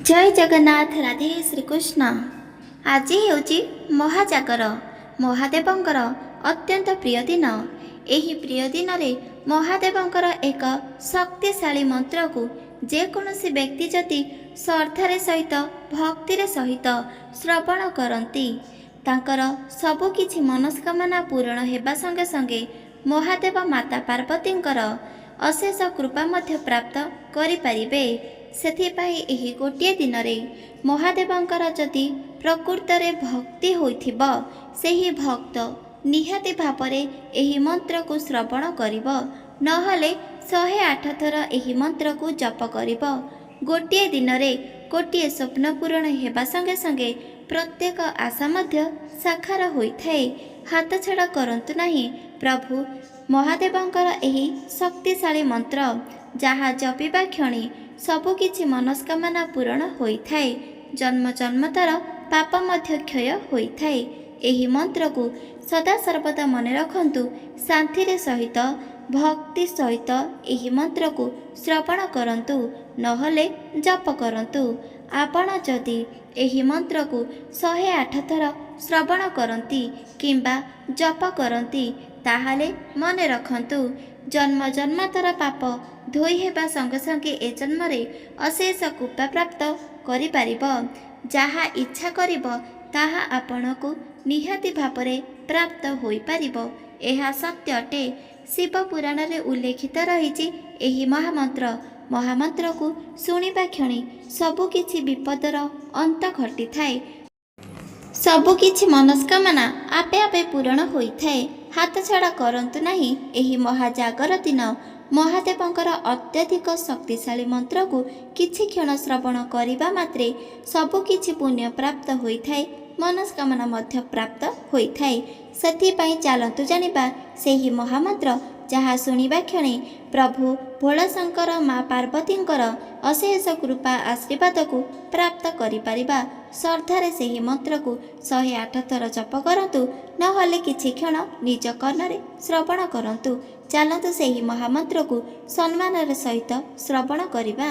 जय जगन्नाथ राधे श्रीकृष्ण। आज हेउची महाजागर महादेवंकर अत्यंत प्रिय दिन। एही प्रिय दिन रे महादेवंकर एक शक्तिशाली मंत्र को जेकोसी व्यक्ति जदि श्रद्धार सहित भक्तिर सहित श्रवण करती तांकर सबुकिछि मनस्कामना पूरण हेबा संगे संगे महादेव माता पार्वतींकर अशेष कृपा मध्य प्राप्त करिपारिबे। सेथिपाई एही गोटिए दिन रे महादेवंकर जदि प्रकृतरे भक्ति होइथिब सेही भक्त निहाती भावरे एही मंत्र को श्रवण करिब, नहले 108 थर एही मंत्र को जप करिब। गोटिए दिन रे गोटिए स्वप्न पूरण हेबा संगे संगे प्रत्येक आशा मध्य साकार होइथाए। हाथ छड़ा करंतु नाही। प्रभु महादेवंकर एही शक्तिशाली मंत्र जहाँ जपिबा क्षणी सबुकिछि मनस्कामना पूरण होइथाए। जन्म जन्मतर पाप मध्य क्षय होइथाए। एही मंत्र को सदा सर्वदा मन रखंतु। शांति सहित भक्ति सहित एही मंत्र को श्रवण करंतु, नहले जप करंतु। आपण जदि एही मंत्र को 108 थर श्रवण करंती किंबा जप करंती ताहाले मन रखंतु जन्म जन्मातर पाप धोई हेबा संगे संगे ए जन्म रे अशेष कृपा प्राप्त करि पारिब। जहा इच्छा करिब ताहा आपणको निहाती भावरे प्राप्त होई पारिब। एहा सत्य अटे। शिव पुराण रे उल्लेखित रहिछि एही महामंत्र को सुनिबा क्षणी सबुकिछि विपदर अंत घटी थाए। सबुकिछि मनस्कामना आपे आपे पूरण होइथाए। हाथ छड़ा करंतु नाही। एही महाजागर दिन महादेवंकर अत्यधिक शक्तिशाली मंत्र को किछि क्षण श्रवण करिबा मात्रे सबुकिछि पुण्य प्राप्त होइथाए, मनस्कामना मध्य प्राप्त होइथाए। सेथिपाई चालंतु जानिबा सेही महामंत्र जहाँ शुणिबा क्षणे प्रभु भोलाशंकर माँ पार्वतींकर अशेष कृपा आशीर्वाद को प्राप्त करिपारिबा। श्रद्धारे सेही मंत्र को 108 थर जप करंतु, नहले किछि क्षण निज कर्णरे श्रवण करंतु। चालंतु सेही महामंत्र को सम्मानर सहित श्रवण करिबा।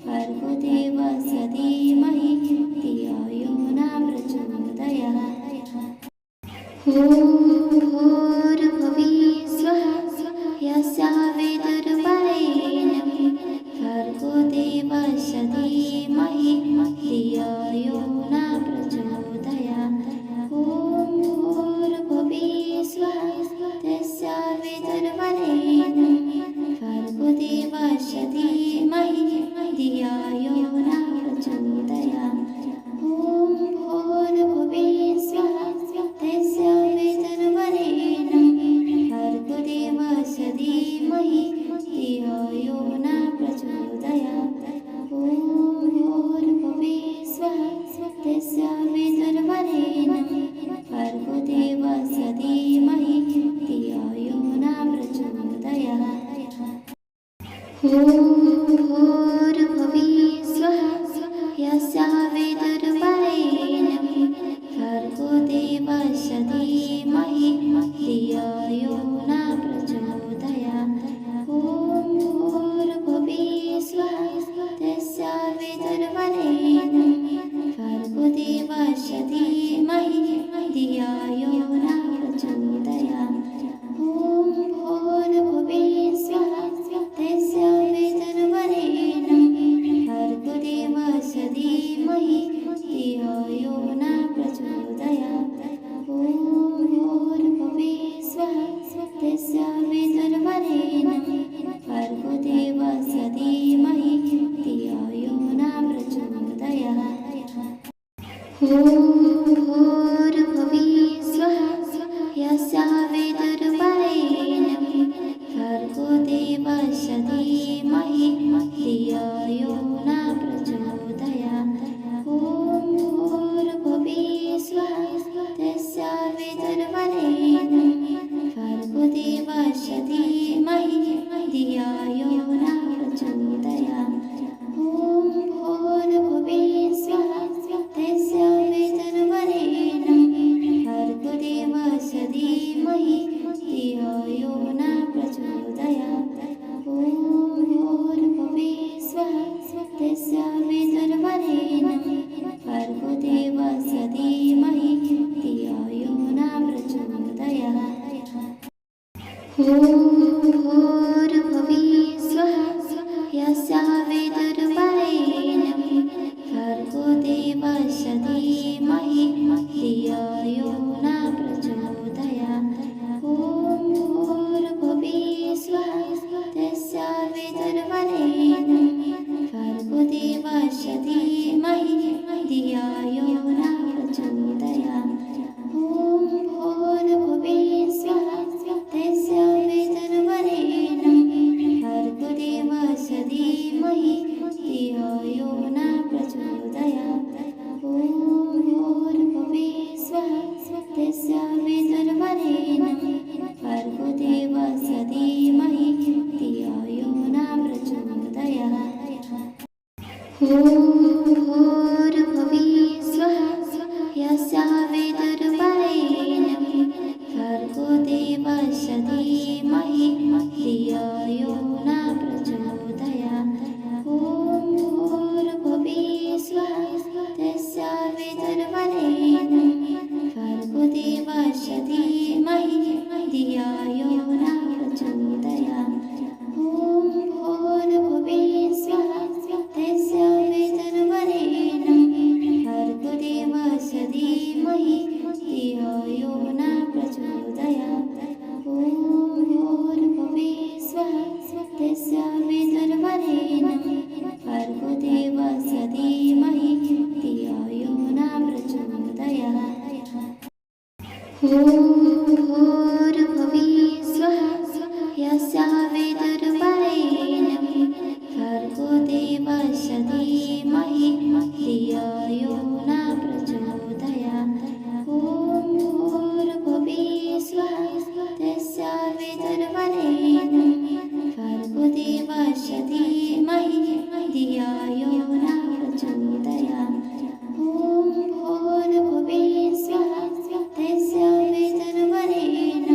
भर्गो देवस्य धीमहि धियो यो न प्रचोदयात्। भूर्भुवि स्वः यस्या विदुर्वरेण्यं भर्गो देवस्य धीमहि धियो यो न प्रचोदयात्। ॐ भूर्भुवि स्वः तस्य विदुर्वरेण्यं भर्गो देवस्य धीमहि धियो यो न प्रचोदयात्। ॐ भूर्भुवि स्वः तस्य विदुर्वरेण्यं भर्गो देवस्य धीमहि धियो यो न प्रचोदयात्। ॐ भूर्भुवि स्वः तस्य विदुर्वरेण्यं भर्गो देवस्य धीमहि धियो यो न प्रचोदयात्। ॐ भूर्भुवि स्वः यस्या विदुर्वरेण्यं भर्गो देवस्य धीमहि धियो यो न प्रचोदयात्। ॐ भूर्भुवि स्वः तस्य विदुर्वरेण्यं भर्गो देवस्य धीमहि धियो यो न प्रचोदयात्। ॐ भूर्भुवि स्वः तस्य विदुर्वरेण्यं भर्गो देवस्य धीमहि धियो यो न प्रचोदयात्। ॐ भूर्भुवि स्वः तस्य विदुर्वरेण्यं भर्गो देवस्य धीमहि धियो यो न प्रचोदयात्। ॐ भूर्भुवि स्वः यस्या विदुर्वरेण्यं भर्गो देवस्य धीमहि धियो यो न प्रचोदयात्। ॐ भूर्भुवि स्वः तस्य विदुर्वरेण्यं भर्गो देवस्य धीमहि धियो यो न प्रचोदयात्। ॐ भूर्भुवि स्वः तस्य विदुर्वरेण्यं भर्गो देवस्य धीमहि धियो यो न प्रचोदयात्। ॐ भूर्भुवि स्वः तस्य विदुर्वरेण्यं भर्गो देवस्य धीमहि धियो यो न प्रचोदयात्। ॐ भूर्भुवि स्वः यस्या विदुर्वरेण्यं भर्गो देवस्य धीमहि धियो यो न प्रचोदयात्। ॐ भूर्भुवि स्वः तस्य विदुर्वरेण्यं भर्गो देवस्य धीमहि धियो यो न प्रचोदयात्। ॐ भूर्भुवि स्वः तस्य विदुर्वरेण्यं भर्गो देवस्य धीमहि धियो यो न प्रचोदयात्। ॐ भूर्भुवि स्वः तस्य विदुर्वरेण्यं भर्गो देवस्य धीमहि धियो यो न प्रचोदयात्। ॐ भूर्भुवि स्वः यस्या विदुर्वरेण्यं भर्गो देवस्य धीमहि धियो यो न प्रचोदयात्। ॐ भूर्भुवि स्वः तस्य विदुर्वरेण्यं भर्गो देवस्य धीमहि धियो यो न प्रचोदयात्। ॐ भूर्भुवि स्वः तस्य विदुर्वरेण्यं भर्गो देवस्य धीमहि धियो यो न प्रचोदयात्। ॐ भूर्भुवि स्वः तस्य विदुर्वरेण्यं भर्गो देवस्य धीमहि धियो यो न प्रचोदयात्। ॐ भूर्भुवि स्वः यस्या विदुर्वरेण्यं भर्गो देवस्य धीमहि धियो यो न प्रचोदयात्। ॐ भूर्भुवि स्वः तस्य विदुर्वरेण्यं भर्गो देवस्य धीमहि धियो यो न प्रचोदयात्। ॐ भूर्भुवि स्वः तस्य विदुर्वरेण्यं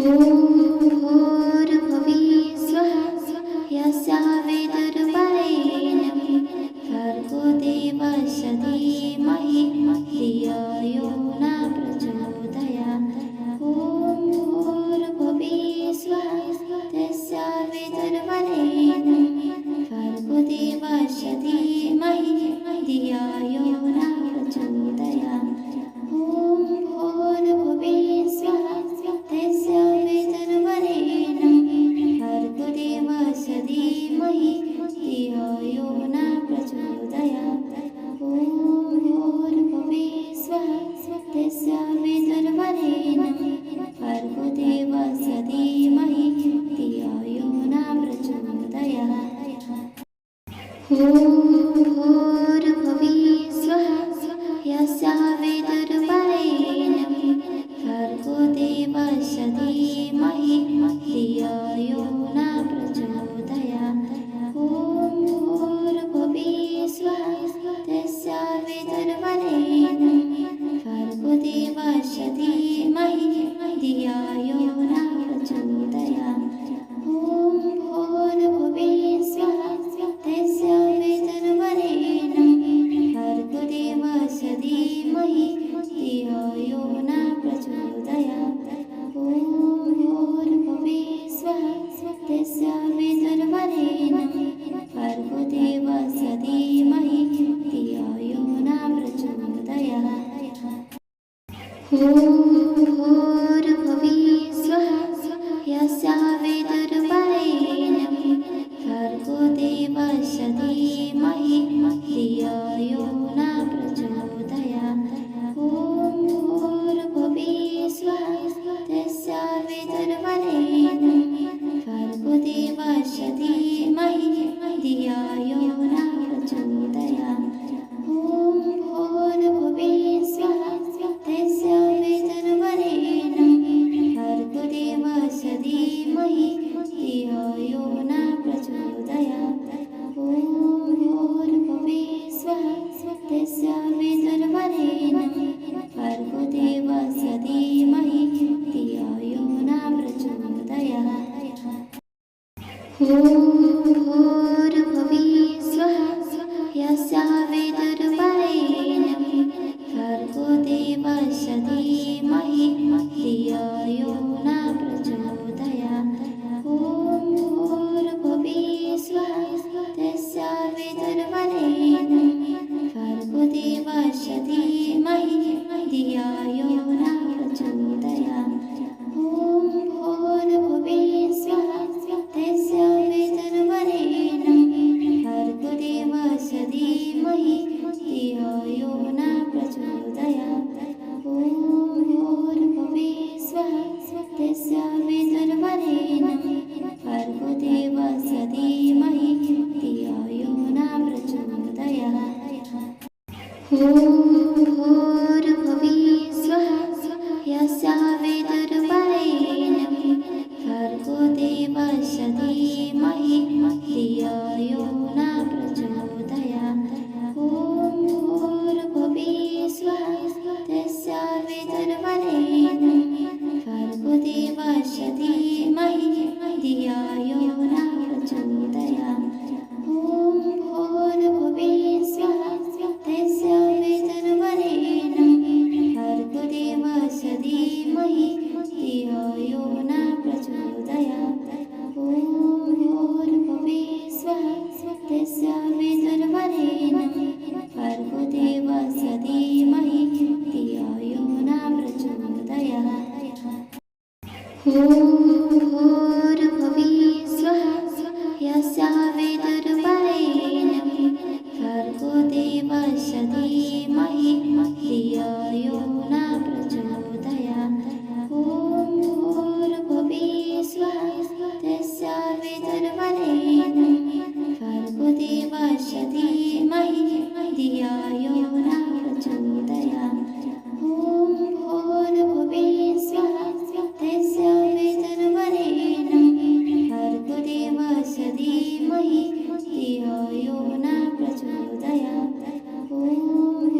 भूर्भुवः स्वः यस्या विदुर्वरेण्यं भर्गो देवस्य धीमहि धियो यो न प्रचोदयात्। ॐ भूर्भुवः स्वः यस्या विदुर्वरेण्यं भर्गो देवस्य धीमहि धियो यो न प्रचोदयात्। ॐ भूर्भुवः स्वः यस्या विदुर्वरेण्यं भर्गो देवस्य धीमहि धियो यो न प्रचोदयात्। ॐ भूर्भुवः स्वः यस्या विदुर्वरेण्यं भर्गो देवस्य धीमहि धियो यो न प्रचोदयात्। ॐ भूर्भुवः स्वः यस्या विदुर्वरेण्यं भर्गो देवस्य धीमहि धियो यो न प्रचोदयात्। ॐ भूर्भुवः स्वः यस्या विदुर्वरेण्यं भर्गो देवस्य धीमहि धियो यो न प्रचोदयात्। ॐ भूर्भुवः स्वः यस्या विदुर्वरेण्यं भर्गो देवस्य धीमहि धियो यो न प्रचोदयात्। ॐ भूर्भुवः स्वः यस्या विदुर्वरेण्यं भर्गो देवस्य धीमहि धियो यो न प्रचोदयात्। ॐ भूर्भुवः स्वः यस्या विदुर्वरेण्यं भर्गो देवस्य धीमहि धियो यो न प्रचोदयात्। ॐ भूर्भुवः स्वः यस्या विदुर्वरेण्यं भर्गो देवस्य धीमहि धियो यो न प्रचोदयात्। ॐ भूर्भुवः स्वः यस्या विदुर्वरेण्यं भर्गो देवस्य धीमहि धियो यो न प्रचोदयात्। ॐ भूर्भुवः स्वः यस्या विदुर्वरेण्यं भर्गो देवस्य धीमहि धियो यो न प्रचोदयात्। ॐ भूर्भुवः स्वः यस्या विदुर्वरेण्यं भर्गो देवस्य धीमहि धियो यो न प्रचोदयात्। ॐ भूर्भुवः स्वः यस्या विदुर्वरेण्यं भर्गो देवस्य धीमहि धियो यो न प्रचोदयात्। ॐ भूर्भुवः स्वः यस्या विदुर्वरेण्यं भर्गो देवस्य धीमहि धियो यो न प्रचोदयात्। ॐ भूर्भुवः स्वः यस्या विदुर्वरेण्यं भर्गो देवस्य धीमहि धियो यो न प्रचोदयात्। ॐ भूर्भुवः स्वः यस्या विदुर्वरेण्यं भर्गो देवस्य धीमहि धियो यो न प्रचोदयात्। ॐ भूर्भुवः स्वः यस्या विदुर्वरेण्यं भर्गो देवस्य धीमहि धियो यो न प्रचोदयात्। ॐ भूर्भुवः स्वः यस्या विदुर्वरेण्यं भर्गो देवस्य धीमहि धियो यो न प्रचोदयात्। ॐ भूर्भुवः स्वः यस्या विदुर्वरेण्यं भर्गो देवस्य धीमहि धियो यो न प्रचोदयात्। ॐ भूर्भुवः स्वः यस्या विदुर्वरेण्यं भर्गो देवस्य धीमहि धियो यो न प्रचोदयात्। ॐ भूर्भुवः स्वः यस्या विदुर्वरेण्यं भर्गो देवस्य धीमहि धियो यो न प्रचोदयात्। ॐ भूर्भुवः स्वः यस्या विदुर्वरेण्यं भर्गो देवस्य धीमहि धियो यो न प्रचोदयात्। ॐ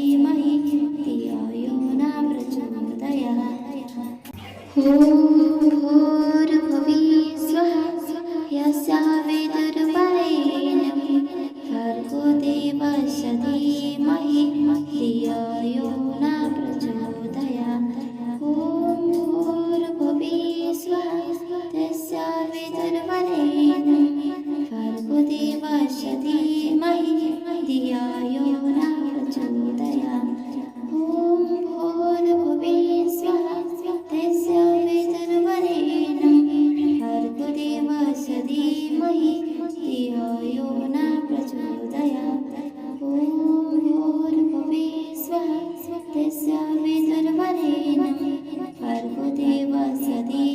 धीमहि धियो यो न प्रचोदयात्। ॐ भूर्भुवः स्वः यस्य विदुर्वरेण्यं भर्गो देवस्य धीमहि धियो यो न प्रचोदयात्। ॐ भूर्भुवः स्वः यस्य विदुर्वरेण्यं भर्गो देवस्य धीमहि धियो यो न प्रचोदयात्। ॐ भूर्भुवः स्वः यस्य विदुर्वरेण्यं भर्गो देवस्य धीमहि धियो यो न प्रचोदयात्। ॐ भूर्भुवः स्वः यस्य विदुर्वरेण्यं भर्गो देवस्य धीमहि